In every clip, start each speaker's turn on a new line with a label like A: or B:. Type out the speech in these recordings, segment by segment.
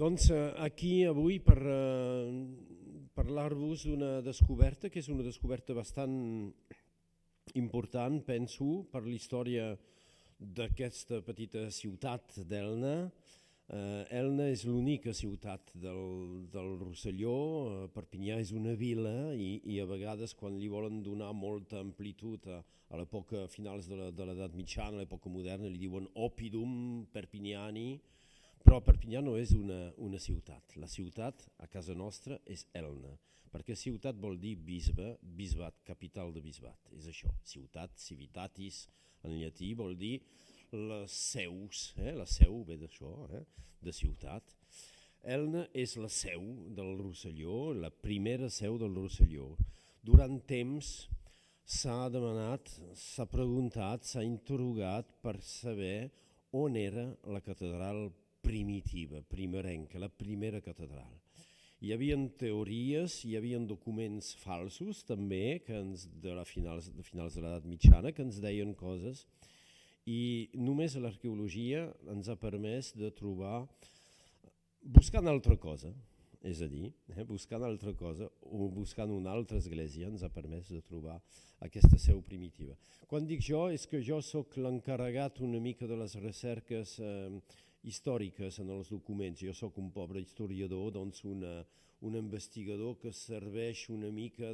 A: Doncs aquí avui per parlar-vos d'una descoberta que és una descoberta bastant important, penso, per la història d'aquesta petita ciutat d'Elna. Elna és l'única ciutat del Rosselló. Perpinyà és una vila i a vegades quan li volen donar molta amplitud a l'època finals de l'edat mitjana, a l'època moderna, li diuen Oppidum Perpignani, però Perpinyà no és una ciutat. La ciutat a casa nostra és Elna, perquè ciutat vol dir bisbe, bisbat, capital de bisbat. És això, ciutat, civitatis, en llatí vol dir les seus, la seu ve d'això, de ciutat. Elna és la seu del Rosselló, la primera seu del Rosselló. Durant temps s'ha demanat, s'ha preguntat, s'ha interrogat per saber on era la catedral primitiva, primerenca, la primera catedral. Hi havia teories, hi havia documents falsos també, de finals de l'edat mitjana, que ens deien coses, i només l'arqueologia ens ha permès de trobar, buscant altra cosa, és a dir, buscant altra cosa o buscant una altra església ens ha permès de trobar aquesta seu primitiva. Quan dic jo és que jo sóc l'encarregat una mica de les recerques històriques en els documents. Jo sóc un pobre historiador, doncs un investigador que serveix una mica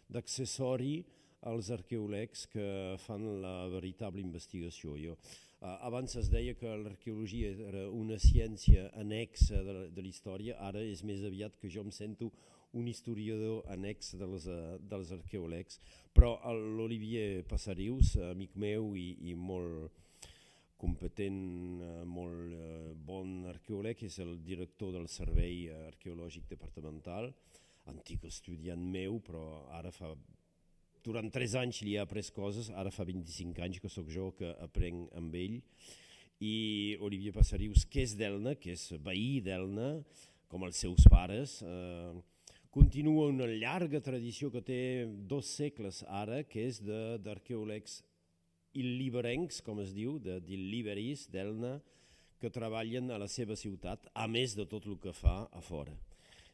A: d'accessori als arqueòlegs que fan la veritable investigació. Abans es deia que l'arqueologia era una ciència annexa de la història, ara és més aviat que jo em sento un historiador annex dels arqueòlegs, però l'Olivier Passarius, amic meu i molt competent, molt bon arqueòleg, és el director del Servei Arqueològic Departamental, antic estudiant meu, però ara durant 3 anys li ha après coses, ara fa 25 anys que sóc jo que aprenc amb ell. I Olivier Passarius, que és d'Elna, que és veí d'Elna, com els seus pares, continua una llarga tradició que té 2 segles ara, que és d'arqueòlegs il·liberencs, com es diu, d'il·liberis d'Elna, que treballen a la seva ciutat, a més de tot el que fa a fora.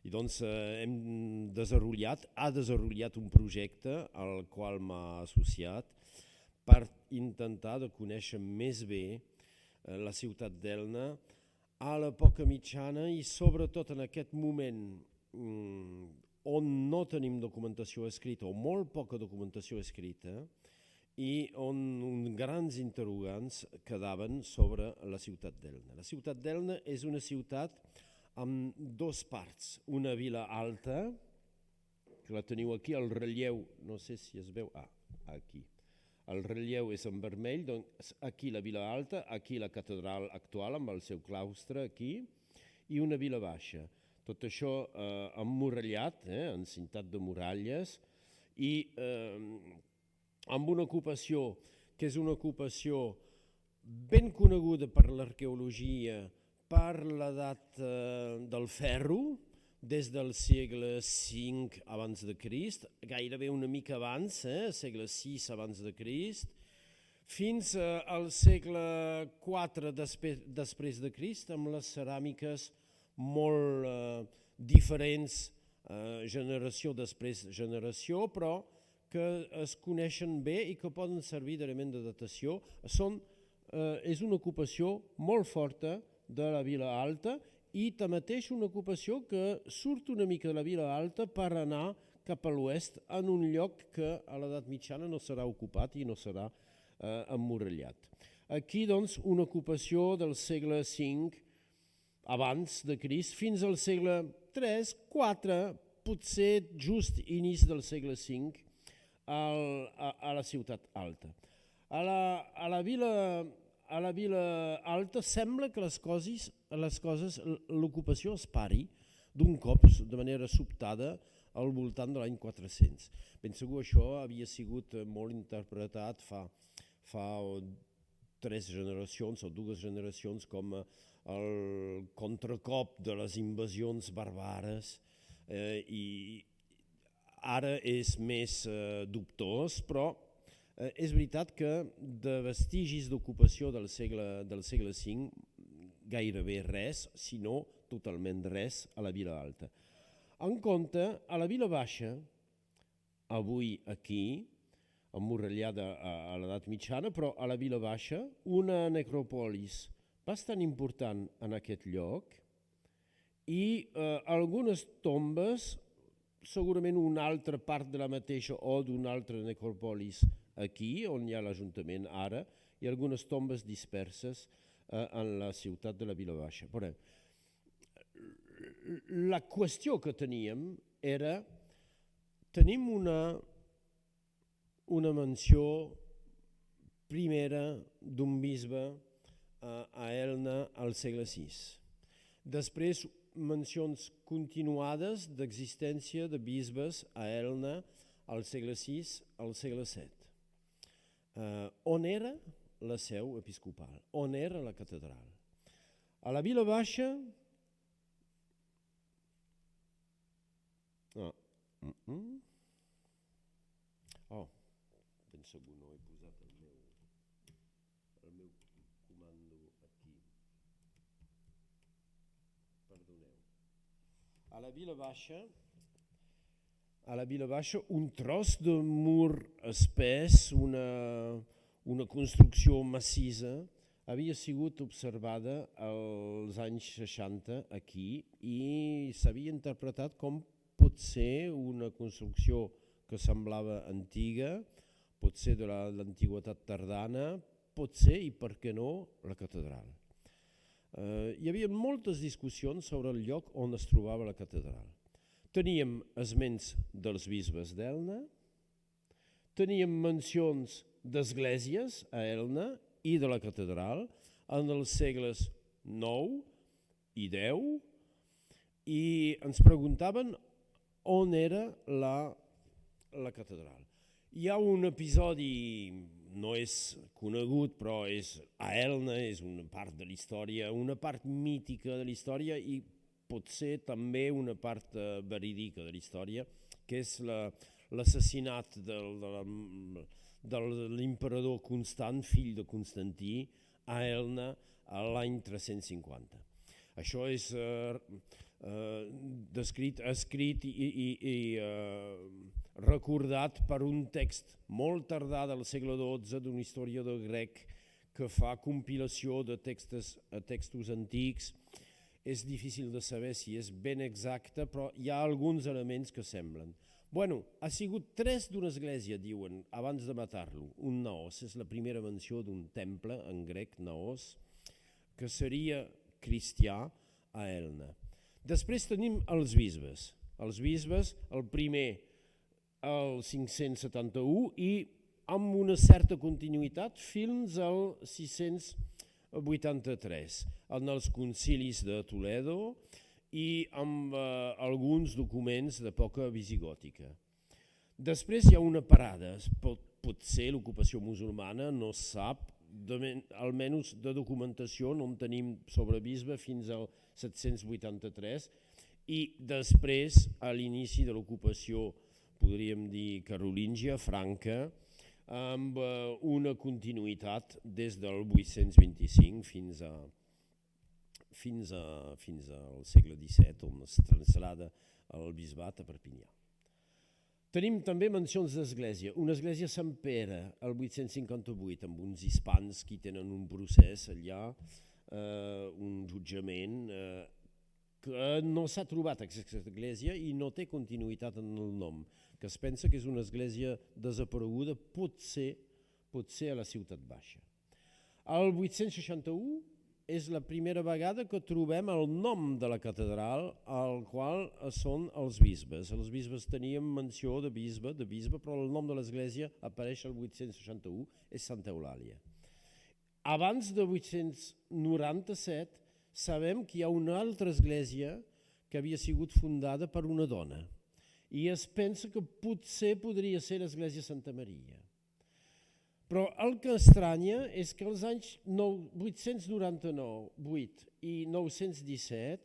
A: I doncs ha desenvolupat un projecte al qual m'ha associat per intentar de conèixer més bé la ciutat d'Elna a l'època mitjana i sobretot en aquest moment on no tenim documentació escrita o molt poca documentació escrita i on grans interrogants quedaven sobre la ciutat d'Elna. La ciutat d'Elna és una ciutat amb 2 parts, una vila alta, que la teniu aquí, el relleu, no sé si es veu, aquí, el relleu és en vermell, doncs aquí la vila alta, aquí la catedral actual amb el seu claustre aquí, i una vila baixa. Tot això emmurallat, encintat de muralles, i amb una ocupació que és una ocupació ben coneguda per l'arqueologia, per l'edat del ferro, des del segle V abans de Crist, gairebé una mica abans, segle VI abans de Crist, fins al segle IV després de Crist, amb les ceràmiques molt diferents, generació després generació, però que es coneixen bé i que poden servir d'element de datació. És una ocupació molt forta de la Vila Alta i tanmateix una ocupació que surt una mica de la Vila Alta per anar cap a l'oest en un lloc que a l'edat mitjana no serà ocupat i no serà emmurallat. Aquí doncs una ocupació del segle V abans de Crist fins al segle III, IV, potser just inici del segle V a la ciutat alta. A la Vila Alta sembla que les coses, l'ocupació es pari d'un cop, de manera sobtada, al voltant de l'any 400. Ben segur això havia sigut molt interpretat fa 3 generacions o 2 generacions com el contracop de les invasions barbares i ara és més dubtós, però és veritat que de vestigis d'ocupació del segle V gairebé res, sinó totalment res a la Vila Alta. En compte, a la Vila Baixa, avui aquí, emmurallada a l'edat mitjana, però a la Vila Baixa, una necròpolis bastant important en aquest lloc i algunes tombes, segurament una altra part de la mateixa o d'una altra necròpolis aquí, on hi ha l'Ajuntament ara, i algunes tombes disperses en la ciutat de la Vila Baixa. Però la qüestió que teníem era, tenim una menció primera d'un bisbe a Elna al segle VI. Després, mencions continuades d'existència de bisbes a Elna al segle VI, al segle VII. On era la seu episcopal? On era la catedral? A la Vila Baixa... ben segur no he posat el meu comando aquí. Perdoneu. A la Vila Baixa, un tros de mur espès, una construcció massissa, havia sigut observada als anys 60 aquí i s'havia interpretat com pot ser una construcció que semblava antiga, pot ser de l'antiguitat tardana, pot ser, i per què no, la catedral. Hi havia moltes discussions sobre el lloc on es trobava la catedral. Teníem esments dels bisbes d'Elna, teníem mencions d'esglésies a Elna i de la catedral en els segles IX i X i ens preguntaven on era la catedral. Hi ha un episodi, no és conegut, però a Elna és una part de la història, una part mítica de la història i pot ser també una part verídica de la història, que és l'assassinat de l'emperador Constant, fill de Constantí, a Elna l'any 350. Això és escrit i recordat per un text molt tardà del segle XII d'un historiador grec que fa compilació de textos antics. És difícil de saber si és ben exacte, però hi ha alguns elements que semblen. Ha sigut tres d'una església, diuen, abans de matar-lo. Un naos, és la primera menció d'un temple en grec, naos, que seria cristià a Elna. Després tenim els bisbes. Els bisbes, el primer al 571 i amb una certa continuïtat fins al 683, en els concilis de Toledo i amb alguns documents d'època visigòtica. Després hi ha una parada, pot ser l'ocupació musulmana, no es sap, almenys de documentació no en tenim sobre bisbe fins al 783 i després a l'inici de l'ocupació, podríem dir carolíngia, franca, amb una continuïtat des del 825 fins al segle XVII, on es trasllada el bisbat a Perpinyà. Tenim també mencions d'església. Una església a Sant Pere, el 858, amb uns hispans que tenen un procés allà, un jutjament, que no s'ha trobat aquesta església i no té continuïtat en el nom, que es pensa que és una església desapareguda, pot ser a la Ciutat Baixa. El 861 és la primera vegada que trobem el nom de la catedral, al qual són els bisbes. Els bisbes tenien menció de bisbe, però el nom de l'església apareix al 861, és Santa Eulàlia. Abans de 897 sabem que hi ha una altra església que havia sigut fundada per una dona i es pensa que potser podria ser l'església Santa Maria. Però el que estranya és que als anys 898 i 917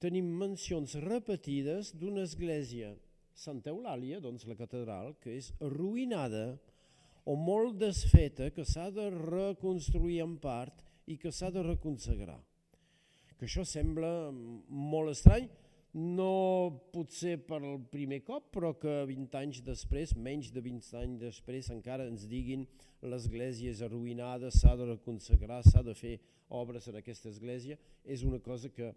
A: tenim mencions repetides d'una església Santa Eulàlia, doncs la catedral, que és arruïnada o molt desfeta, que s'ha de reconstruir en part i que s'ha de reconsagrar. que això sembla molt estrany, no potser per el primer cop, però que 20 anys després, menys de 20 anys després, encara ens diguin l'església és arruïnada, s'ha de reconsagrar, s'ha de fer obres en aquesta església, és una cosa que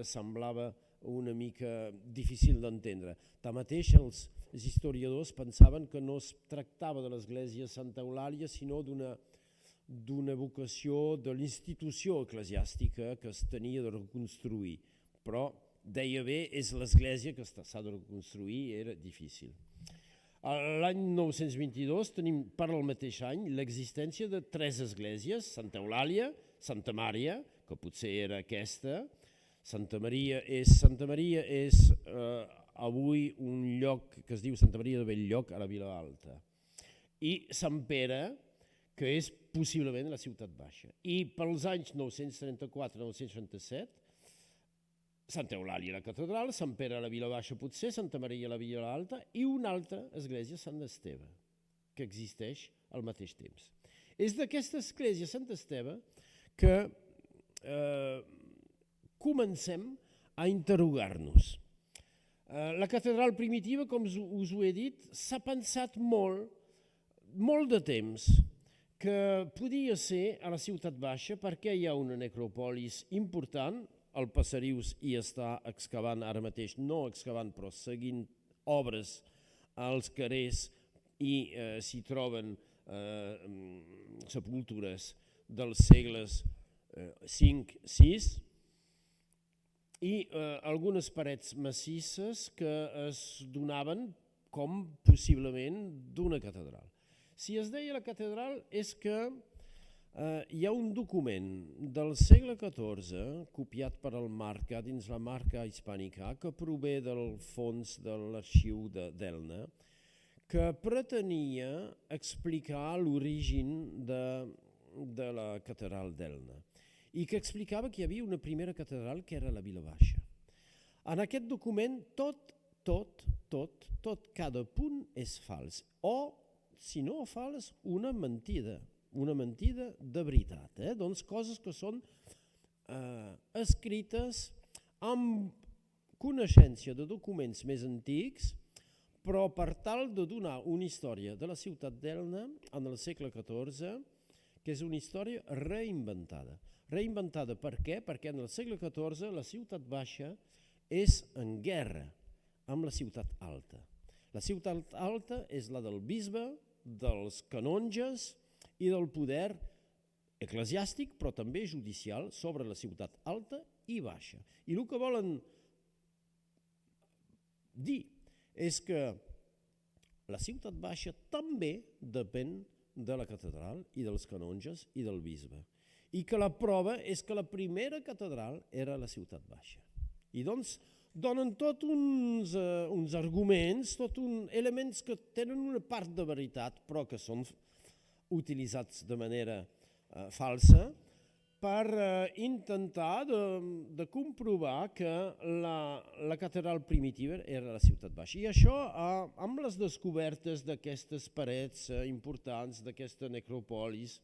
A: semblava una mica difícil d'entendre. Tanmateix, els historiadors pensaven que no es tractava de l'església Santa Eulàlia, sinó d'una vocació de l'institució eclesiàstica que es tenia de reconstruir, però deia bé, és l'església que s'ha de reconstruir, era difícil. L'any 922 tenim per al mateix any l'existència de 3 esglésies, Santa Eulàlia, Santa Mària, que potser era aquesta, Santa Maria és avui un lloc que es diu Santa Maria de Belllloc, a la Vila Alta, i Sant Pere, que és possiblement la Ciutat Baixa. I pels anys 934-937, Santa Eulàlia a la catedral, Sant Pere a la Vila Baixa potser, Santa Maria a la Vila Alta i una altra església, Sant Esteve, que existeix al mateix temps. És d'aquesta església, Sant Esteve, que comencem a interrogar-nos. La catedral primitiva, com us ho he dit, s'ha pensat molt de temps que podia ser a la Ciutat Baixa perquè hi ha una necròpolis important, el Passerius hi està excavant ara mateix, no excavant però seguint obres als carrers i s'hi troben sepultures dels segles V-VI i algunes parets massisses que es donaven com possiblement d'una catedral. Si es deia la catedral és que hi ha un document del segle XIV, copiat per el Marca, dins la Marca Hispànica, que prové del fons de l'arxiu d'Elna, que pretenia explicar l'origen de la catedral d'Elna i que explicava que hi havia una primera catedral que era la Vila Baixa. En aquest document cada punt és fals o, si no fals, una mentida de veritat. Doncs coses que són escrites amb coneixença de documents més antics, però per tal de donar una història de la ciutat d'Elna en el segle XIV, que és una història reinventada. Reinventada per què? Perquè en el segle XIV la ciutat baixa és en guerra amb la ciutat alta. La ciutat alta és la del bisbe, dels canonges i del poder eclesiàstic, però també judicial, sobre la ciutat alta i baixa. I el que volen dir és que la ciutat baixa també depèn de la catedral i dels canonges i del bisbe. I que la prova és que la primera catedral era la ciutat baixa. I doncs donen tots uns arguments, elements que tenen una part de veritat, però que són utilitzats de manera falsa, per intentar de comprovar que la catedral primitiva era la ciutat baixa. I això, amb les descobertes d'aquestes parets importants, d'aquesta necròpolis,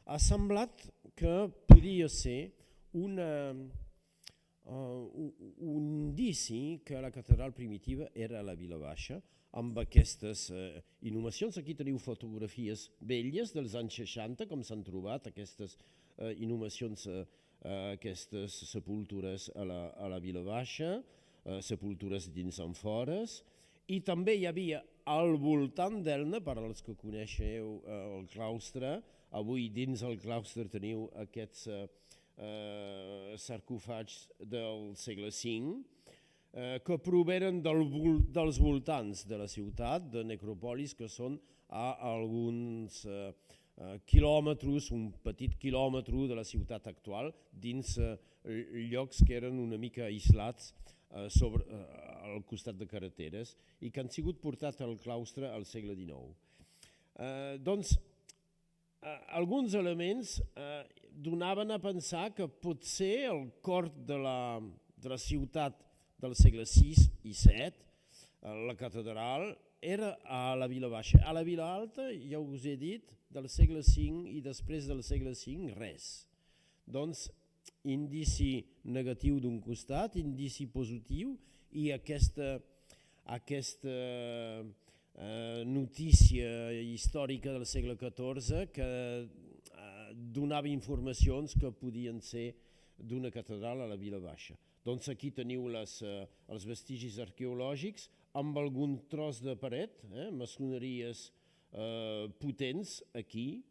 A: ha semblat que podia ser un indici que la catedral primitiva era a la Vila Baixa, amb aquestes inhumacions. Aquí teniu fotografies velles dels anys 60, com s'han trobat aquestes inhumacions, aquestes sepultures a la Vila Baixa, sepultures dins amfores, i també hi havia al voltant d'Elna, per als que coneixeu el claustre, avui dins el claustre teniu aquests sarcòfags del segle V, que provenen dels voltants de la ciutat, de necròpolis, que són a alguns quilòmetres, un petit quilòmetre de la ciutat actual, dins llocs que eren una mica aislats al costat de carreteres i que han sigut portats al claustre al segle XIX. Doncs alguns elements donaven a pensar que potser el cor de la ciutat del segle VI i VII, la catedral, era a la Vila Baixa. A la Vila Alta, ja us he dit, del segle V i després del segle V, res. Doncs indici negatiu d'un costat, indici positiu, i aquesta notícia històrica del segle XIV que donava informacions que podien ser d'una catedral a la Vila Baixa. Doncs aquí teniu els vestigis arqueològics amb algun tros de paret, maçoneries potents aquí,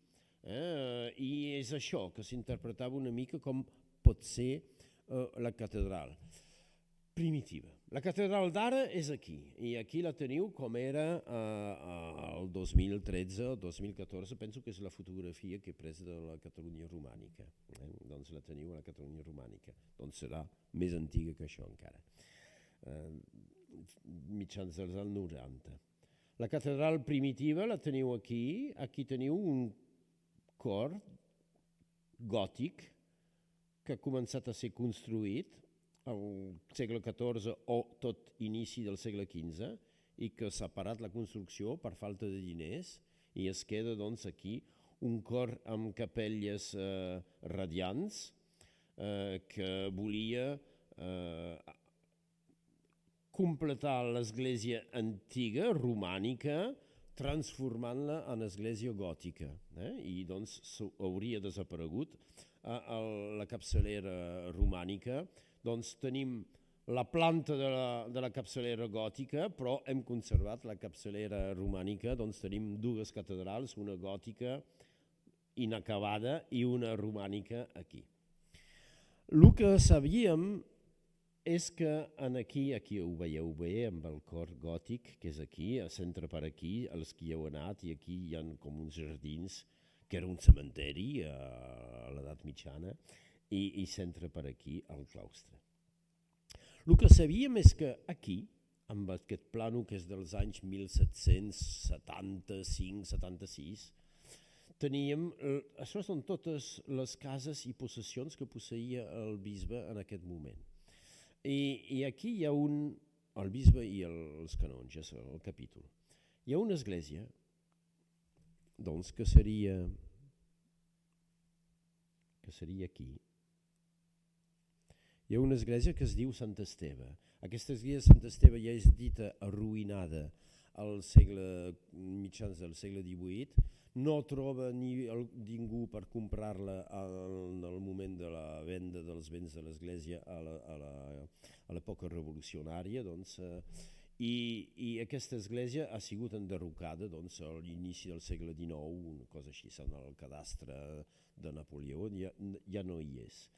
A: i és això que s'interpretava una mica com pot ser la catedral primitiva. La catedral d'ara és aquí, i aquí la teniu com era el 2013 o 2014, penso que és la fotografia que he pres de la Catalunya romànica. Doncs la teniu a la Catalunya romànica, doncs serà més antiga que això encara, mitjans dels anys 90. La catedral primitiva la teniu aquí, aquí teniu un cor gòtic que ha començat a ser construït al segle XIV o tot inici del segle XV i que s'ha parat la construcció per falta de diners i es queda doncs aquí un cor amb capelles radiants que volia completar l'església antiga, romànica, transformant-la en església gòtica, i doncs hauria desaparegut la capçalera romànica. Doncs tenim la planta de la capçalera gòtica, però hem conservat la capçalera romànica, doncs tenim dues catedrals, una gòtica inacabada i una romànica aquí. El que sabíem és que aquí ho veieu bé, amb el cor gòtic, que és aquí, al centre per aquí, els que hi heu anat, i aquí hi ha com uns jardins, que era un cementeri a l'edat mitjana, i centre per aquí el claustre. El que sabíem és que aquí, amb aquest plànol que és dels anys 1775-76, teníem, això són totes les cases i possessions que posseïa el bisbe en aquest moment. I aquí hi ha el bisbe i els canonges, el capítol. Hi ha una església, doncs, que seria aquí. Hi ha una església que es diu Sant Esteve. Aquesta església de Sant Esteve ja és dita arruïnada al mitjans del segle XVIII, no troba ningú per comprar-la en el moment de la venda dels béns de l'església a l'època revolucionària, i aquesta església ha sigut enderrocada a l'inici del segle XIX, una cosa així, en el cadastre de Napoleó, ja no hi és.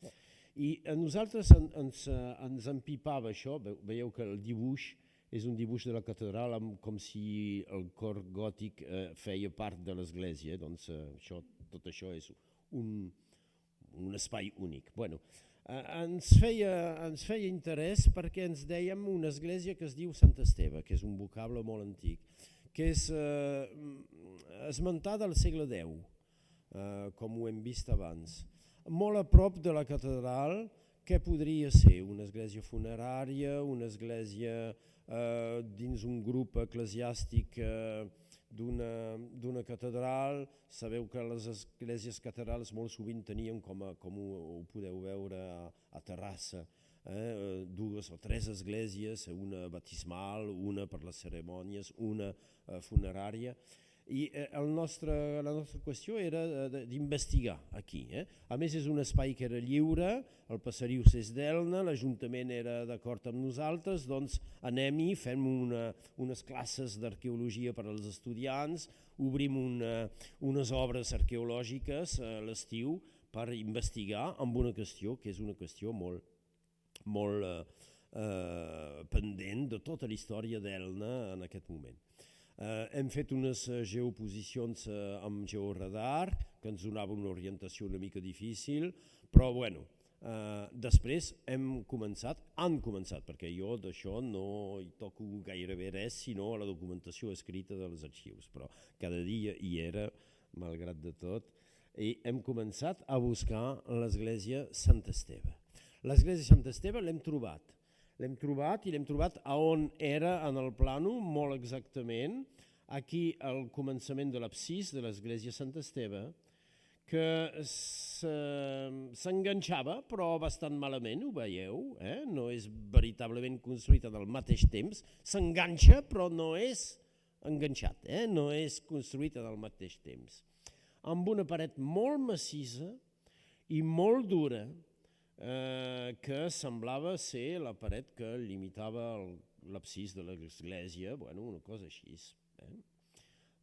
A: I a nosaltres ens empipava això, veieu que el dibuix és un dibuix de la catedral com si el cor gòtic feia part de l'església, doncs tot això és un espai únic. Ens feia interès perquè ens dèiem una església que es diu Sant Esteve, que és un vocable molt antic, que és esmentada al segle X, com ho hem vist abans. Molt a prop de la catedral, què podria ser? Una església funerària, una església dins un grup eclesiàstic d'una catedral. Sabeu que les esglésies catedrals molt sovint tenien, com ho podeu veure a Terrassa, dues o tres esglésies, una batismal, una per les cerimònies, una funerària. I la nostra qüestió era d'investigar aquí. A més, és un espai que era lliure, el Passerius és d'Elna, l'Ajuntament era d'acord amb nosaltres, doncs anem-hi, fem unes classes d'arqueologia per als estudiants, obrim unes obres arqueològiques a l'estiu per investigar amb una qüestió que és una qüestió molt pendent de tota la història d'Elna en aquest moment. Hem fet unes geoposicions amb georadar que ens donava una orientació una mica difícil, però després han començat, perquè jo d'això no hi toco gairebé res, sinó a la documentació escrita dels arxius, però cada dia hi era, malgrat de tot, i hem començat a buscar l'església Sant Esteve. L'església Sant Esteve l'hem trobat. L'hem trobat a on era en el plànol, molt exactament, aquí al començament de l'absis de l'església Sant Esteve, que s'enganxava, però bastant malament, ho veieu, no és veritablement construït en el mateix temps, s'enganxa però no és enganxat, no és construït en el mateix temps. Amb una paret molt massissa i molt dura, que semblava ser la paret que limitava l'absis de l'església, una cosa així.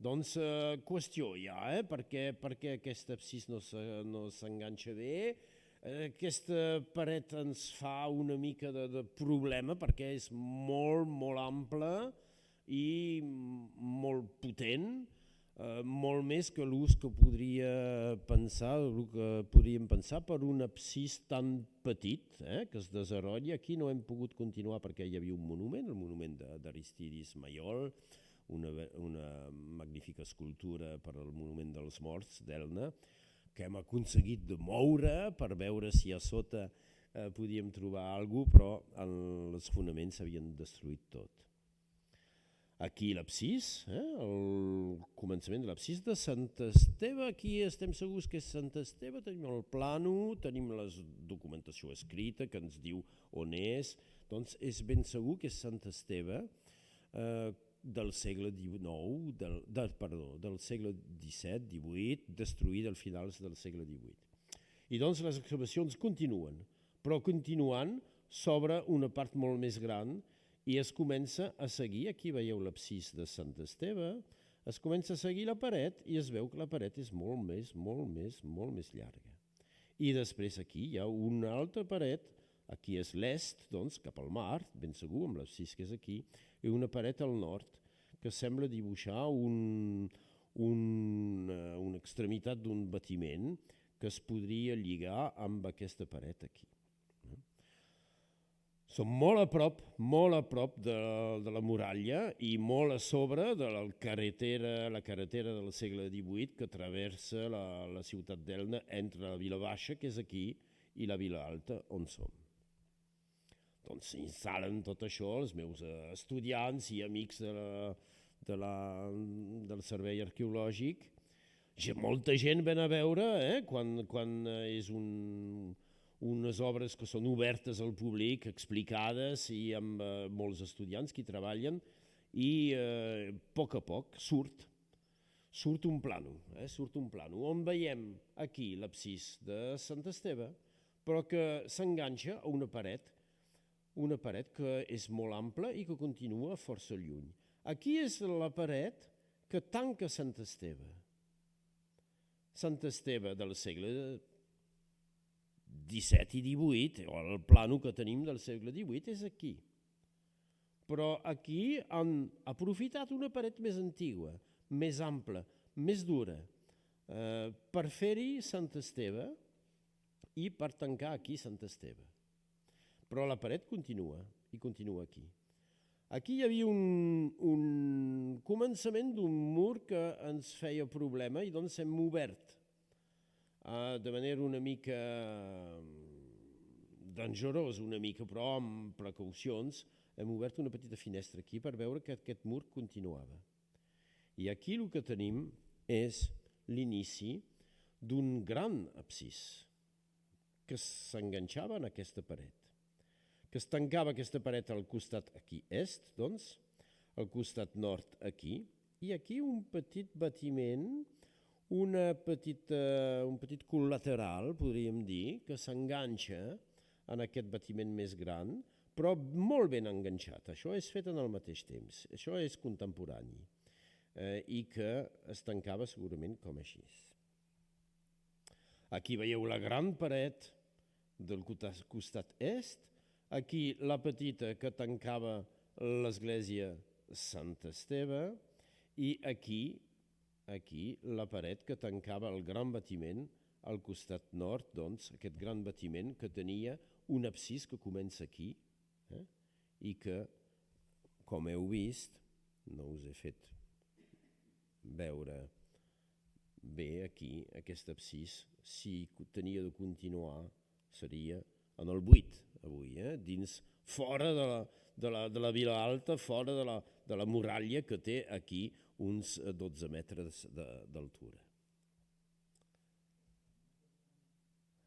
A: Doncs qüestió hi ha, perquè aquest absis no s'enganxa bé. Aquesta paret ens fa una mica de problema perquè és molt, molt ampla i molt potent, molt més que l'ús que podríem pensar per un absis tan petit que es desarrolla. Aquí no hem pogut continuar perquè hi havia un monument, el monument d'Aristidis Maiol, una magnífica escultura per al Monument dels Morts d'Elna, que hem aconseguit de moure per veure si a sota podíem trobar alguna cosa, però els fonaments s'havien destruït tot. Aquí l'absis, el començament de l'absis de Sant Esteve, aquí estem segurs que és Sant Esteve, tenim el plànol, tenim la documentació escrita que ens diu on és, doncs és ben segur que és Sant Esteve, del segle XIX, del segle XVII, destruït al finals del segle XVIII. I doncs les excavacions continuen, però continuant s'obre una part molt més gran i es comença a seguir, aquí veieu l'absis de Sant Esteve, es comença a seguir la paret i es veu que la paret és molt més llarga. I després aquí hi ha una altra paret, aquí és l'est, doncs, cap al mar, ben segur, amb l'absis que és aquí, i una paret al nord que sembla dibuixar una extremitat d'un batiment que es podria lligar amb aquesta paret aquí. Som molt a prop de la muralla i molt a sobre de la carretera del segle XVIII que traversa la ciutat d'Elna entre la Vila Baixa, que és aquí, i la Vila Alta, on som. Doncs s'instal·len tot això els meus estudiants i amics del servei arqueològic. Molta gent ven a veure quan és unes obres que són obertes al públic, explicades i amb molts estudiants que hi treballen i a poc surt un plànol, on veiem aquí l'absis de Sant Esteve, però que s'enganxa a una paret que és molt ampla i que continua força lluny. Aquí és la paret que tanca Sant Esteve. Sant Esteve del segle XVII i XVIII, o el plànol que tenim del segle XVIII és aquí. Però aquí han aprofitat una paret més antiga, més ampla, més dura, per fer-hi Sant Esteve i per tancar aquí Sant Esteve. Però la paret continua aquí. Aquí hi havia un començament d'un mur que ens feia problema i doncs hem obert de manera una mica dangerosa, però amb precaucions, hem obert una petita finestra aquí per veure que aquest mur continuava. I aquí el que tenim és l'inici d'un gran absis que s'enganxava en aquesta paret, que es tancava aquesta paret al costat aquí est, doncs, al costat nord aquí, i aquí un petit batiment, un petit col·lateral, podríem dir, que s'enganxa en aquest batiment més gran, però molt ben enganxat. Això és fet en el mateix temps, això és contemporani, i que es tancava segurament com així. Aquí veieu la gran paret del costat est, aquí la petita que tancava l'església Sant Esteve i aquí la paret que tancava el gran batiment al costat nord, doncs aquest gran batiment que tenia un absis que comença aquí i que, com heu vist, no us he fet veure bé aquí, aquest absis, si tenia de continuar, seria en el buit avui, dins, fora de la Vila Alta, fora de la muralla que té aquí uns 12 metres d'altura.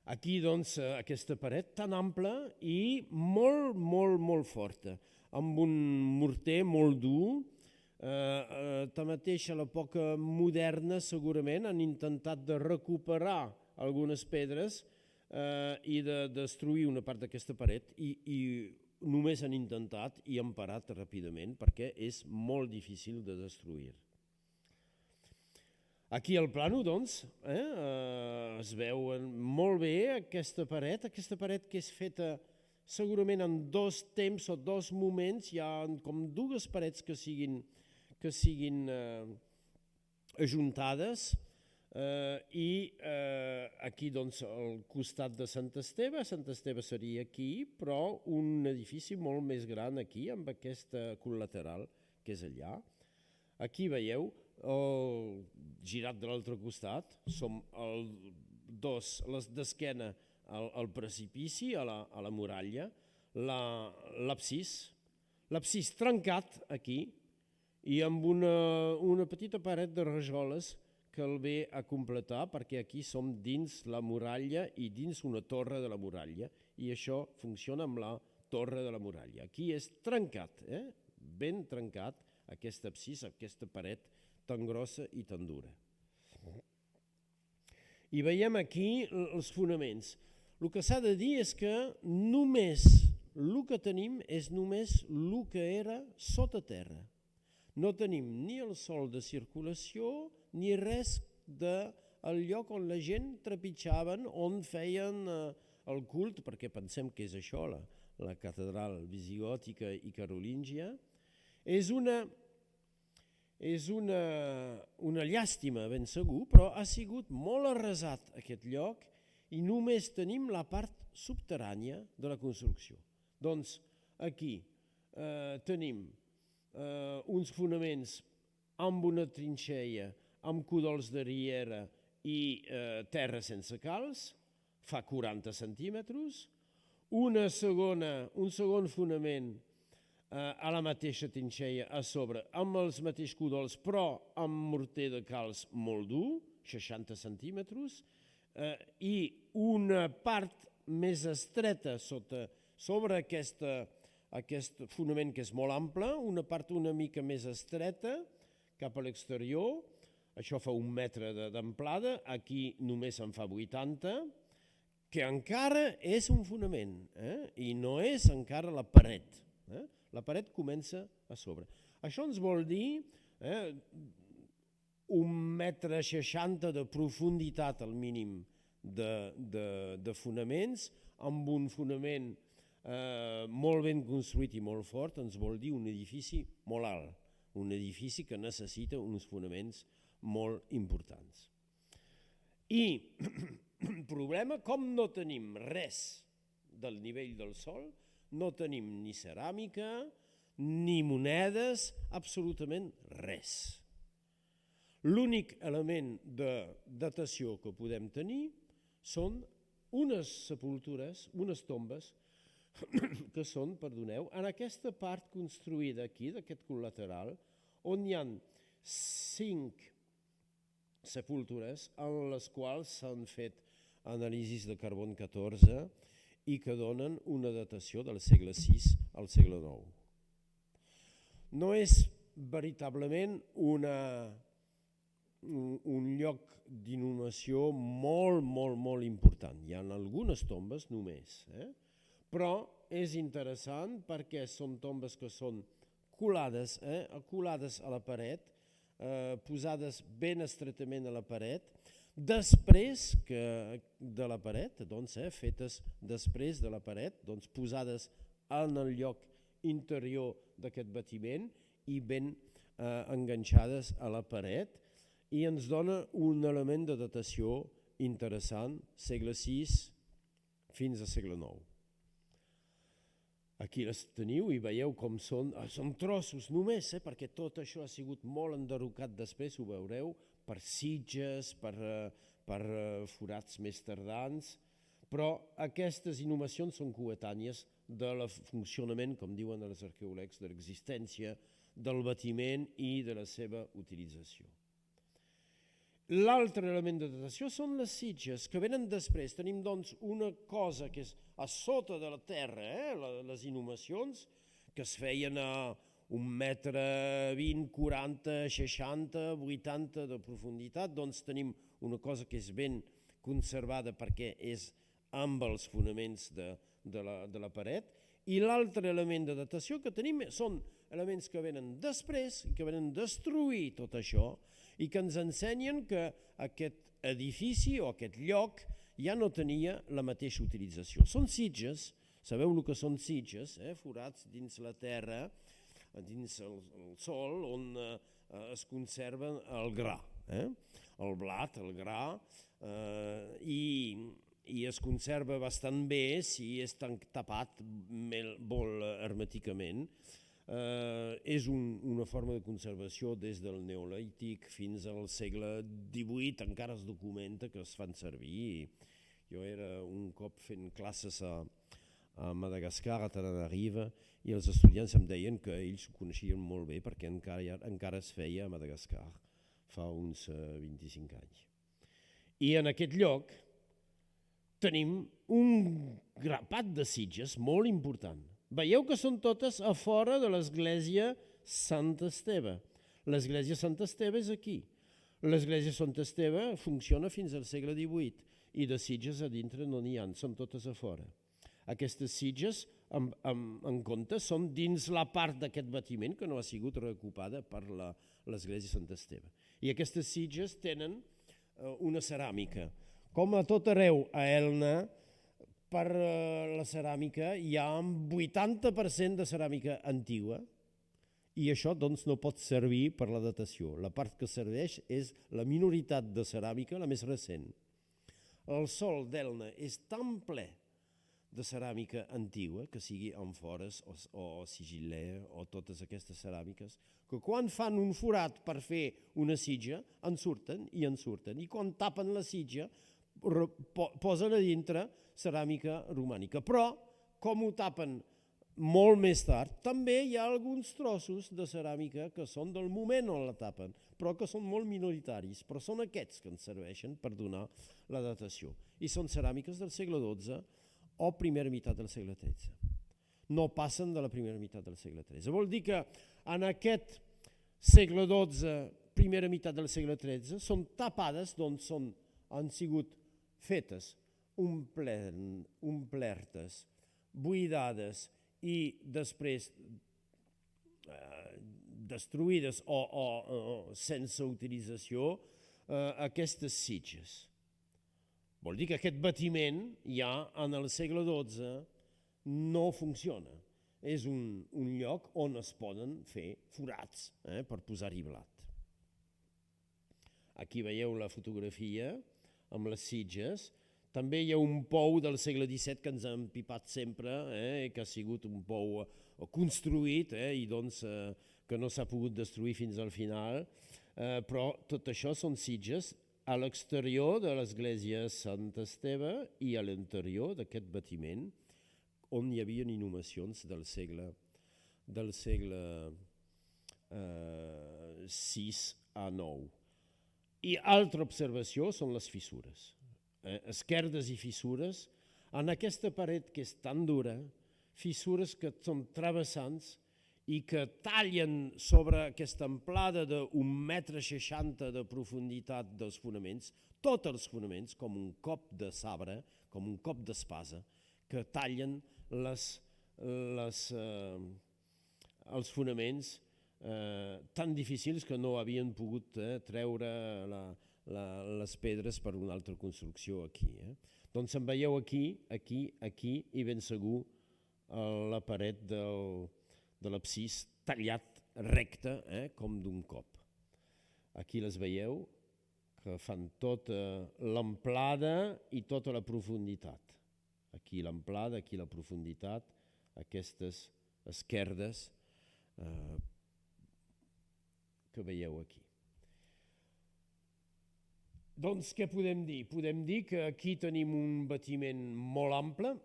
A: Aquí, doncs, aquesta paret tan ampla i molt, molt, molt forta, amb un morter molt dur. Tanmateix, a l'època moderna, segurament, han intentat de recuperar algunes pedres i de destruir una part d'aquesta paret i només han intentat i han parat ràpidament perquè és molt difícil de destruir. Aquí al plano, doncs, es veu molt bé aquesta paret que és feta segurament en dos temps o dos moments, hi ha com dues parets que siguin ajuntades i aquí, doncs, al costat de Sant Esteve seria aquí, però un edifici molt més gran aquí, amb aquesta col·lateral que és allà. Aquí veieu, girat de l'altre costat, som d'esquena al precipici, a la muralla, l'absis trencat aquí i amb una petita paret de rajoles que el ve a completar perquè aquí som dins la muralla i dins una torre de la muralla i això funciona amb la torre de la muralla. Aquí és trencat, ben trencat aquest absis, aquesta paret tan grossa i tan dura. I veiem aquí els fonaments. El que s'ha de dir és que només el que tenim és només el que era sota terra. No tenim ni el sòl de circulació ni res del lloc on la gent trepitjaven, on feien el culte, perquè pensem que és això, la catedral visigòtica i carolíngia. És una llàstima, ben segur, però ha sigut molt arrasat aquest lloc i només tenim la part subterrània de la construcció. Doncs aquí tenim uns fonaments amb una trinxeia, amb cudols de riera i terra sense calç, fa 40 centímetres, un segon fonament a la mateixa trinxeia a sobre, amb els mateixos cudols, però amb morter de calç molt dur, 60 centímetres, i una part més estreta sobre aquest fonament que és molt ample, una part una mica més estreta cap a l'exterior, això fa 1 metre d'amplada, aquí només en fa 80, que encara és un fonament, i no és encara la paret. La paret comença a sobre. Això ens vol dir 1,60 m de profunditat al mínim de fonaments, amb un fonament molt ben construït i molt fort, ens vol dir un edifici molt alt, un edifici que necessita uns fonaments molt importants. I problema, com no tenim res del nivell del sòl, no tenim ni ceràmica, ni monedes, absolutament res. L'únic element de datació que podem tenir són unes sepultures, unes tombes, que són, perdoneu, en aquesta part construïda aquí, d'aquest col·lateral, on hi ha 5 sepultures en les quals s'han fet anàlisis de carbon 14 i que donen una datació del segle VI al segle IX. No és veritablement un lloc d'inhumació molt important. Hi ha algunes tombes només, però és interessant perquè són tombes que són colades a la paret, posades ben estretament a la paret, després de la paret, fetes després de la paret, posades en el lloc interior d'aquest bâtiment i ben enganxades a la paret, i ens dona un element de datació interessant, segle VI fins al segle IX. Aquí les teniu i veieu com són trossos només, perquè tot això ha sigut molt enderrocat després, ho veureu, per sitges, per forats més tardans, però aquestes inhumacions són coetànies del funcionament, com diuen els arqueòlegs, de l'existència del bâtiment i de la seva utilització. L'altre element de datació són les sitges, que venen després. Tenim, doncs, una cosa que és a sota de la terra, les inhumacions, que es feien a 1,20 m, 40, 60, 80 de profunditat. Doncs tenim una cosa que és ben conservada perquè és amb els fonaments de la paret. I l'altre element de datació que tenim són elements que venen després, que venen destruir tot això i que ens ensenyen que aquest edifici o aquest lloc ja no tenia la mateixa utilització. Són sitges, sabeu el que són sitges, forats dins la terra, dins el sòl, on es conserva el gra, el blat, el gra, i es conserva bastant bé si és tapat molt hermèticament. És una forma de conservació des del Neolític fins al segle XVIII, encara es documenta que es fan servir. Jo era un cop fent classes a Madagascar, a Tananarive, i els estudiants em deien que ells ho coneixien molt bé perquè encara es feia a Madagascar fa uns 25 anys. I en aquest lloc tenim un grapat de sitges molt important. Veieu que són totes a fora de l'església Sant Esteve. L'església Sant Esteve és aquí. L'església Sant Esteve funciona fins al segle XVIII i de sitges a dintre no n'hi ha, són totes a fora. Aquestes sitges, en compte, són dins la part d'aquest batiment que no ha sigut reocupada per l'església Sant Esteve. I aquestes sitges tenen una ceràmica. Com a tot arreu a Elna, per la ceràmica hi ha un 80% de ceràmica antiga i això doncs no pot servir per la datació. La part que serveix és la minoritat de ceràmica, la més recent. El sòl d'Elna és tan ple de ceràmica antiga, que sigui amfores o sigil·lè o totes aquestes ceràmiques, que quan fan un forat per fer una sitja en surten. I quan tapen la sitja posen a dintre ceràmica romànica. Però, com ho tapen molt més tard, també hi ha alguns trossos de ceràmica que són del moment on la tapen, però que són molt minoritaris, però són aquests que ens serveixen per donar la datació. I són ceràmiques del segle XII o primera meitat del segle XIII. No passen de la primera meitat del segle XIII. Vol dir que en aquest segle XII, primera meitat del segle XIII, són tapades, doncs han sigut fetes omplertes, buidades i després destruïdes o sense utilització aquestes sitges. Vol dir que aquest batiment ja en el segle XII no funciona. És un lloc on es poden fer forats per posar-hi blat. Aquí veieu la fotografia amb les sitges. També hi ha un pou del segle XVII que ens ha empipat sempre, que ha sigut un pou construït i doncs que no s'ha pogut destruir fins al final, però tot això són sitges a l'exterior de l'església Sant Esteve i a l'interior d'aquest batiment on hi havia inhumacions del segle VI a IX. I altra observació són les fissures. Esquerdes i fissures, en aquesta paret que és tan dura, fissures que són travessants i que tallen sobre aquesta amplada d'1,60 m de profunditat dels fonaments, tots els fonaments, com un cop de sabre, com un cop d'espasa, que tallen els fonaments tan difícils que no havien pogut treure les pedres per una altra construcció aquí. Doncs en veieu aquí i ben segur la paret de l'absis tallat recte com d'un cop. Aquí les veieu que fan tota l'amplada i tota la profunditat. Aquí l'amplada, aquí la profunditat, aquestes esquerdes que veieu aquí. Doncs què podem dir? Podem dir que aquí tenim un batiment molt ample,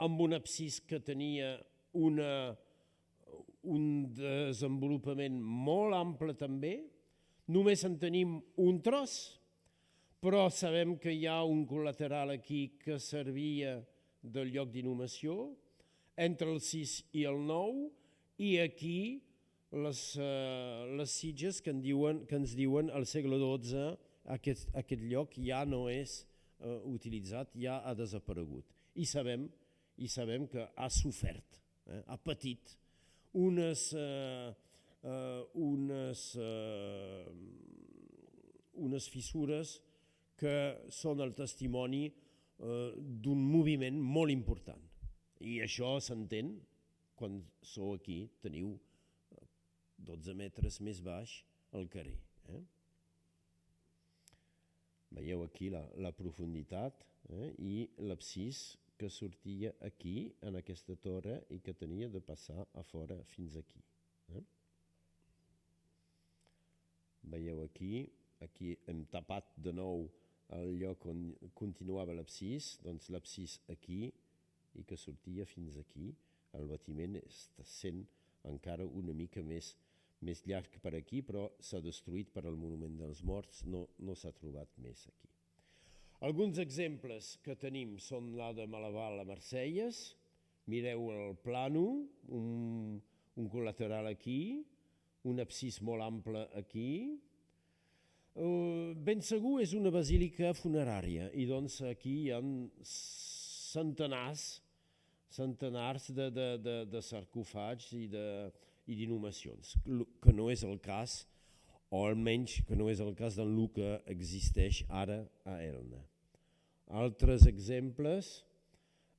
A: amb un absis que tenia un desenvolupament molt ample també, Només en tenim un tros, però sabem que hi ha un col·lateral aquí que servia del lloc d'inhumació, entre el 6 i el 9, i aquí les sitges que ens diuen al segle XII aquest lloc ja no és utilitzat, ja ha desaparegut. I sabem que ha sofert, ha patit unes fissures que són el testimoni d'un moviment molt important. I això s'entén quan sou aquí, teniu 12 metres més baix al carrer. Veieu aquí la profunditat i l'absis que sortia aquí, en aquesta torre, i que tenia de passar a fora fins aquí. Veieu aquí hem tapat de nou el lloc on continuava l'absis, doncs l'absis aquí i que sortia fins aquí. El bâtiment està sent encara una mica més llarg per aquí, però s'ha destruït per al Monument dels Morts, no s'ha trobat més aquí. Alguns exemples que tenim són la de Malaval a Marselles. Mireu el plànol, un col·lateral aquí, un absis molt ample aquí. Ben segur és una basílica funerària i doncs aquí hi ha centenars de sarcòfags i d'inhumacions, que no és el cas, o almenys que no és el cas del que existeix ara a Elna. Altres exemples,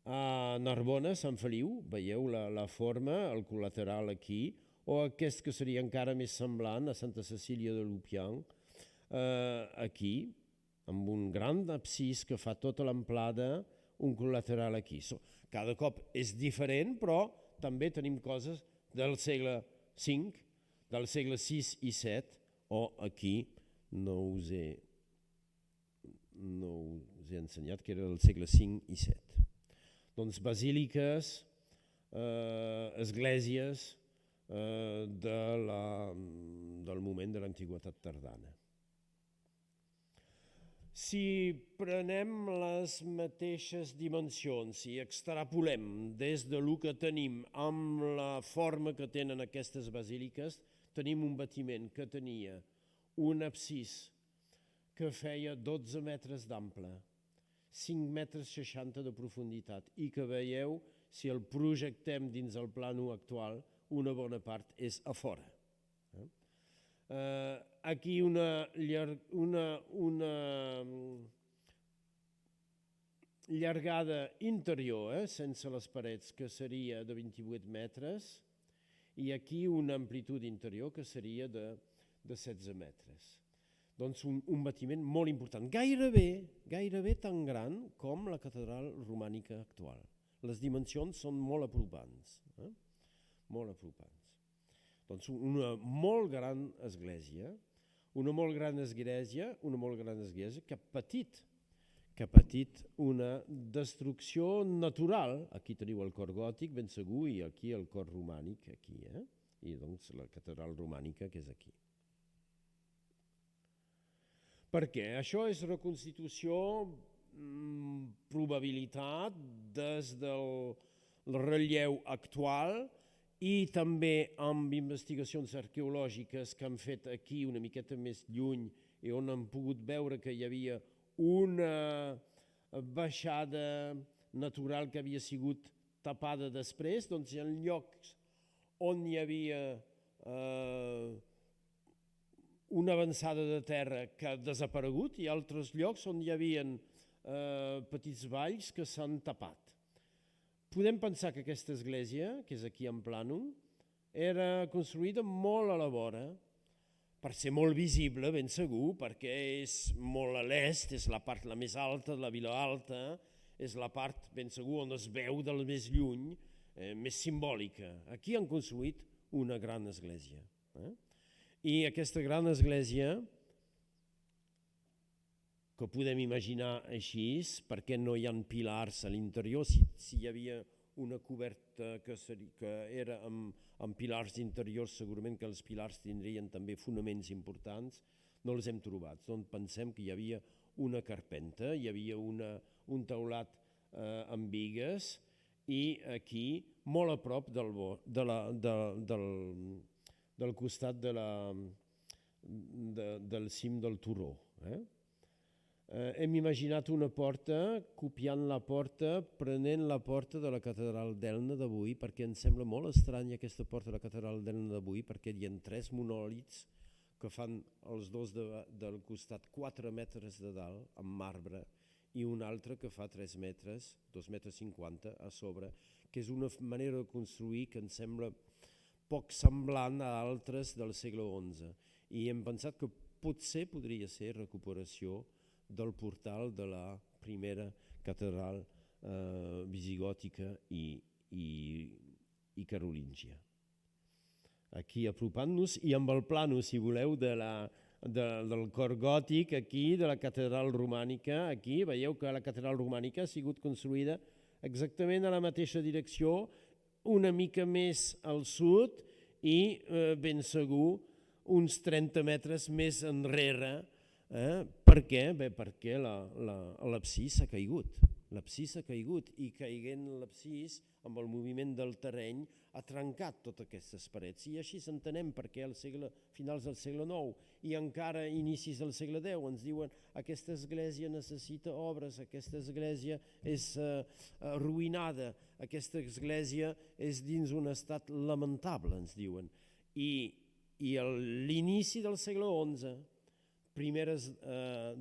A: a Narbona, Sant Feliu, veieu la forma, el col·lateral aquí, o aquest que seria encara més semblant a Santa Cecília de Lupian, aquí, amb un gran absis que fa tota l'amplada, un col·lateral aquí. Cada cop és diferent, però també tenim coses del segle V, del segle VI i VII, o aquí no us he ensenyat, que era del segle V i VII. Doncs basíliques, esglésies del moment de l'antiguitat tardana. Si prenem les mateixes dimensions i extrapolem des de lo que tenim amb la forma que tenen aquestes basíliques, tenim un bâtiment que tenia un absis que feia 12 metres d'ample, 5 metres 60 de profunditat i que veieu, si el projectem dins el plànol actual, una bona part és a fora. Aquí una llargada interior, sense les parets, que seria de 28 metres, i aquí una amplitud interior que seria de 16 metres. Doncs un bâtiment molt important, gairebé tan gran com la catedral romànica actual. Les dimensions són molt apropants. Doncs una molt gran església que ha patit una destrucció natural. Aquí teniu el cor gòtic, ben segur, i aquí el cor romànic, aquí, i doncs la catedral romànica que és aquí. Per què? Això és reconstitució, probabilitat des del relleu actual i també amb investigacions arqueològiques que han fet aquí una miqueta més lluny i on han pogut veure que hi havia una baixada natural que havia sigut tapada després. Doncs hi ha llocs on hi havia una avançada de terra que ha desaparegut i altres llocs on hi havia petits valls que s'han tapat. Podem pensar que aquesta església, que és aquí en plànol, era construïda molt a la vora, per ser molt visible, ben segur, perquè és molt a l'est, és la part la més alta de la Vila Alta, és la part, ben segur, on es veu del més lluny, més simbòlica. Aquí han construït una gran església. I aquesta gran església, que podem imaginar així, perquè no hi ha pilars a l'interior, si hi havia una coberta que era amb pilars interiors, segurament que els pilars tindrien també fonaments importants, no els hem trobat. Doncs pensem que hi havia una carpenta, hi havia un teulat amb bigues i aquí, molt a prop del costat del cim del turó. Hem imaginat una porta, copiant la porta, prenent la porta de la catedral d'Elna d'avui, perquè ens sembla molt estranya aquesta porta de la catedral d'Elna d'avui, perquè hi ha 3 monòlits que fan els dos del costat 4 metres de dalt, amb marbre, i un altre que fa 3 metres, 2,50 metres a sobre, que és una manera de construir que ens sembla poc semblant a altres del segle XI. I hem pensat que potser podria ser recuperació del portal de la primera catedral visigòtica i carolíngia. Aquí apropant-nos, i amb el plano, si voleu, del cor gòtic, aquí, de la catedral romànica, aquí veieu que la catedral romànica ha sigut construïda exactament a la mateixa direcció, una mica més al sud i ben segur uns 30 metres més enrere. Per què? Perquè l'absis ha caigut. L'absis ha caigut i caiguent l'absis amb el moviment del terreny ha trencat totes aquestes parets. I així entenem perquè al finals del segle IX i encara inicis del segle X ens diuen aquesta església necessita obres, aquesta església és arruïnada, aquesta església és dins un estat lamentable, ens diuen. I a l'inici del segle XI, primeres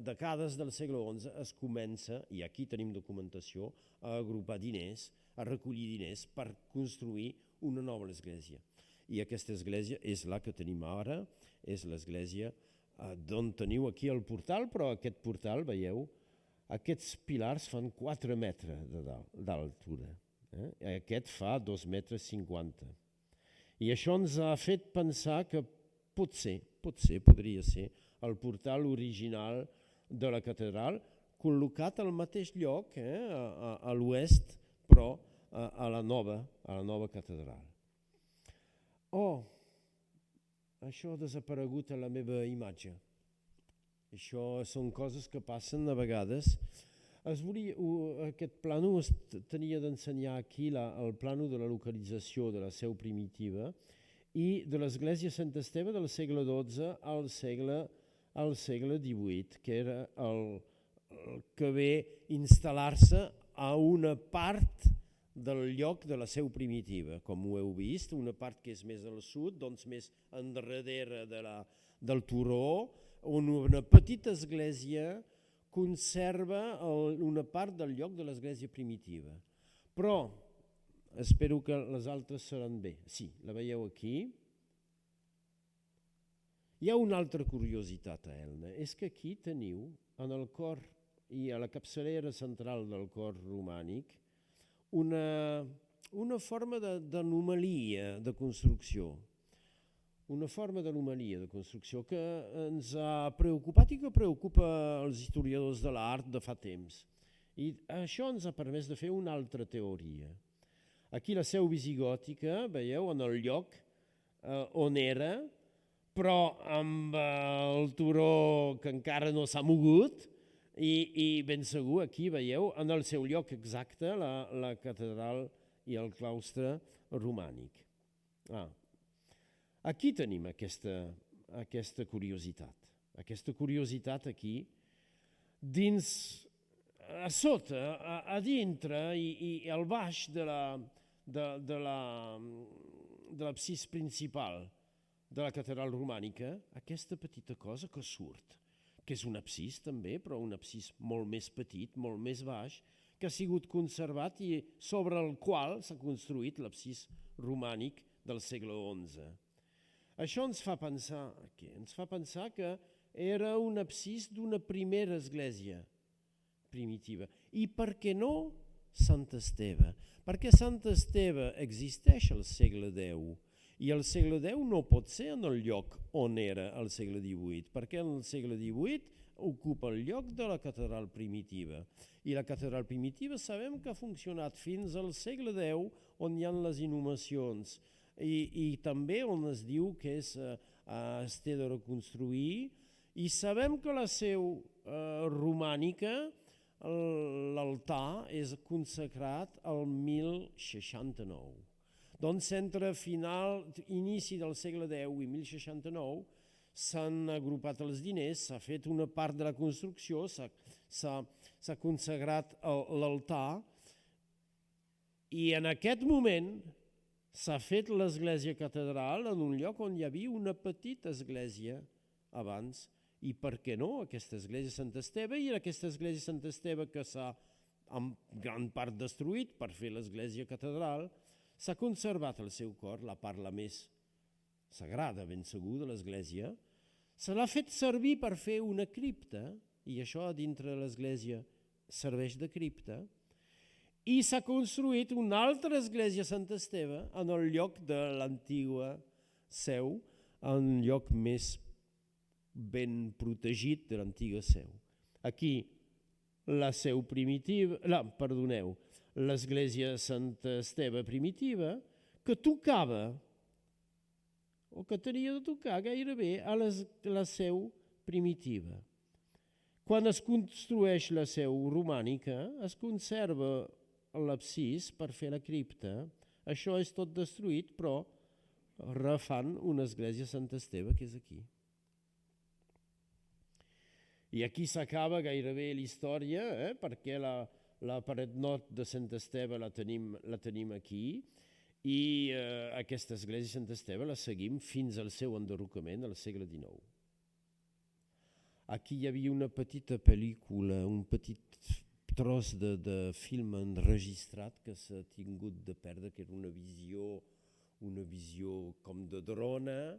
A: decades del segle XI, es comença, i aquí tenim documentació, a agrupar diners, a recollir diners per construir una nova església. I aquesta església és la que tenim ara, és l'església d'on teniu aquí el portal, però aquest portal, veieu, aquests pilars fan 4 metres d'altura. Aquest fa 2,50 metres. I això ens ha fet pensar que potser podria ser el portal original de la catedral, col·locat al mateix lloc, a l'oest, però a la nova catedral. Això ha desaparegut a la meva imatge. Això són coses que passen a vegades. Aquest plano es tenia d'ensenyar aquí, el plano de la localització de la seu primitiva i de l'església Sant Esteve del segle XII al segle XVIII, que era el que ve instal·lar-se a una part del lloc de la seu primitiva, com ho heu vist, una part que és més al sud, doncs més endarrere del turó, on una petita església conserva una part del lloc de l'església primitiva. Però espero que les altres seran bé. Sí, la veieu aquí. Hi ha una altra curiositat a Elna, és que aquí teniu, en el cor i a la capçalera central del cor romànic, una forma d'anomalia de construcció. Una forma d'anomalia de construcció que ens ha preocupat i que preocupa els historiadors de l'art de fa temps. I això ens ha permès de fer una altra teoria. Aquí la seu visigòtica, veieu, en el lloc on era, però amb el turó que encara no s'ha mogut, i ben segur aquí, veieu, en el seu lloc exacte, la catedral i el claustre romànic. Aquí tenim aquesta curiositat. Aquesta curiositat aquí, dins, a sota, a dintre i al baix de l'absis principal de la catedral romànica, aquesta petita cosa que surt, que és un absis també, però un absis molt més petit, molt més baix, que ha sigut conservat i sobre el qual s'ha construït l'absis romànic del segle XI. Això ens fa pensar que era un absis d'una primera església primitiva. I per què no Sant Esteve? Perquè Sant Esteve existeix al segle X i el segle X no pot ser en el lloc on era al segle XVIII, perquè en el segle XVIII ocupa el lloc de la catedral primitiva. I la catedral primitiva sabem que ha funcionat fins al segle X, on hi ha les inhumacions, i també on es diu que es té de reconstruir, i sabem que la seu romànica, l'altar, és consagrat al 1069. Doncs entre inici del segle X i 1069 s'han agrupat els diners, s'ha fet una part de la construcció, s'ha consagrat l'altar, i en aquest moment s'ha fet l'església catedral en un lloc on hi havia una petita església abans, i per què no, aquesta església Sant Esteve, i aquesta església Sant Esteve que s'ha en gran part destruït per fer l'església catedral, s'ha conservat el seu cor, la part la més sagrada, ben segur, de l'església, se l'ha fet servir per fer una cripta, i això dintre de l'església serveix de cripta, i s'ha construït una altra església Sant Esteve en el lloc de l'antiga seu, en un lloc més ben protegit de l'antiga seu. Aquí la seu primitiva, l'església Sant Esteve primitiva, que tocava, o que tenia de tocar gairebé a la seu primitiva. Quan es construeix la seu romànica, es conserva l'absis per fer la cripta. Això és tot destruït, però refan una església Sant Esteve que és aquí. I aquí s'acaba gairebé la història, perquè la paret nord de Sant Esteve la tenim aquí, i aquesta església Sant Esteve la seguim fins al seu enderrocament al segle XIX. Aquí hi havia una petita pel·lícula, un petit tros de film enregistrat que s'ha tingut de perdre, que era una visió com de drona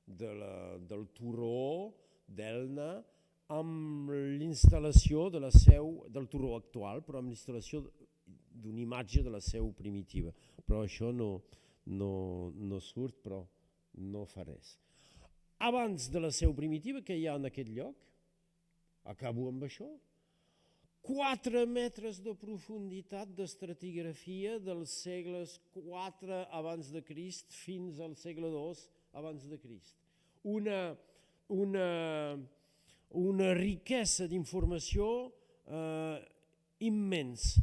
A: del turó d'Elna, amb l'instal·lació de la seu del turó actual, però amb l'instal·lació d'una imatge de la seu primitiva. Però això no surt, però no fa res. Abans de la seu primitiva, què hi ha en aquest lloc? Acabo amb això. 4 metres de profunditat d'estratigrafia dels segles IV abans de Crist fins al segle II abans de Crist. Una riquesa d'informació immens,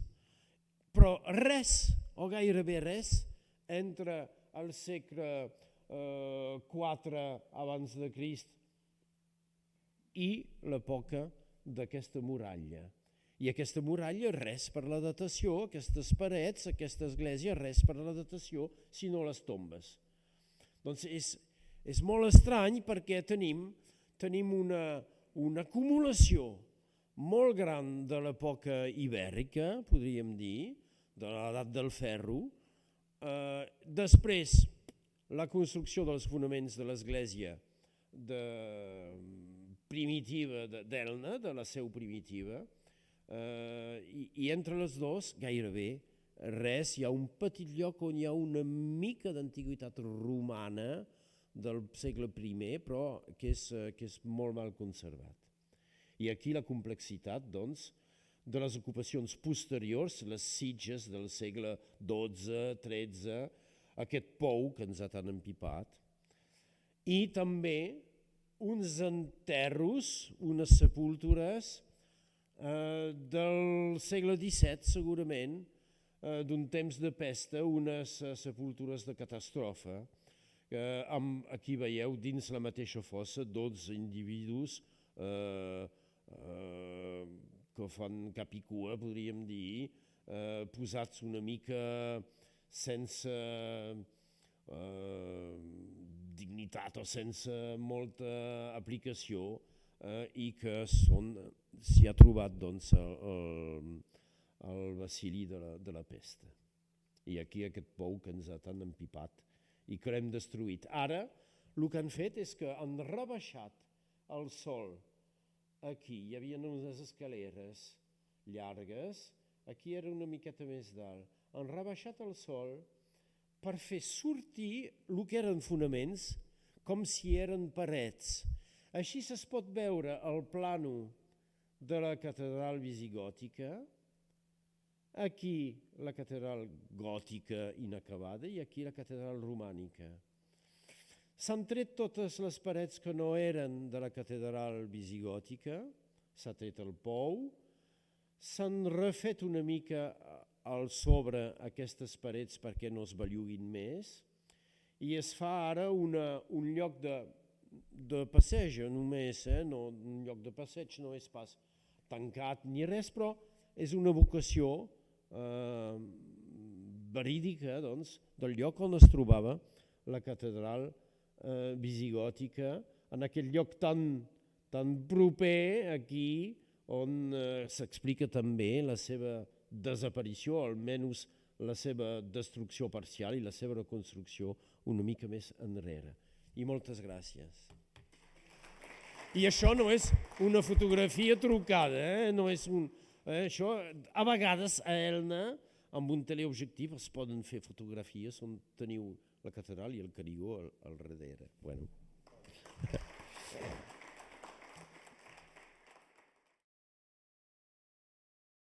A: però res, o gairebé res, entre el segle IV abans de Crist i l'època d'aquesta muralla. I aquesta muralla res per la datació, aquestes parets, aquesta església res per la datació, sinó les tombes. Doncs és molt estrany perquè tenim una acumulació molt gran de l'època ibèrica, podríem dir, de l'edat del ferro. Després, la construcció dels fonaments de l'església primitiva d'Elna, de la seu primitiva, i entre les dues gairebé res. Hi ha un petit lloc on hi ha una mica d'antiguitat romana del segle I, però que és molt mal conservat. I aquí la complexitat, doncs, de les ocupacions posteriors, les sitges del segle XII, XIII, aquest pou que ens ha tan empipat, i també uns enterros, unes sepultures del segle XVII, segurament, d'un temps de pesta, unes sepultures de catastrofa. Aquí veieu dins la mateixa fossa 12 individus que fan cap i cua, podríem dir, posats una mica sense dignitat o sense molta aplicació, i que s'hi ha trobat el bacil·li de la pesta. I aquí aquest pou que ens ha tan empipat i que l'hem destruït. Ara el que han fet és que han rebaixat el sòl. Aquí hi havia unes escaleres llargues, aquí era una miqueta més dalt. Han rebaixat el sòl per fer sortir el que eren fonaments com si eren parets. Així es pot veure el plano de la catedral visigòtica, aquí la catedral gòtica inacabada i aquí la catedral romànica. S'han tret totes les parets que no eren de la catedral visigòtica, s'ha tret el pou, s'han refet una mica al sobre aquestes parets perquè no es belluguin més i es fa ara un lloc de passeig només, no, un lloc de passeig no és pas tancat ni res, però és una vocació verídica doncs, del lloc on es trobava la catedral visigòtica, en aquell lloc tan proper aquí on s'explica també la seva desaparició, almenys la seva destrucció parcial i la seva reconstrucció una mica més enrere. I moltes gràcies. I això no és una fotografia trucada, no és això, a vegades a Elna, amb un teleobjectiu es poden fer fotografies on teniu la catedral i el Canigó al darrere. Bueno.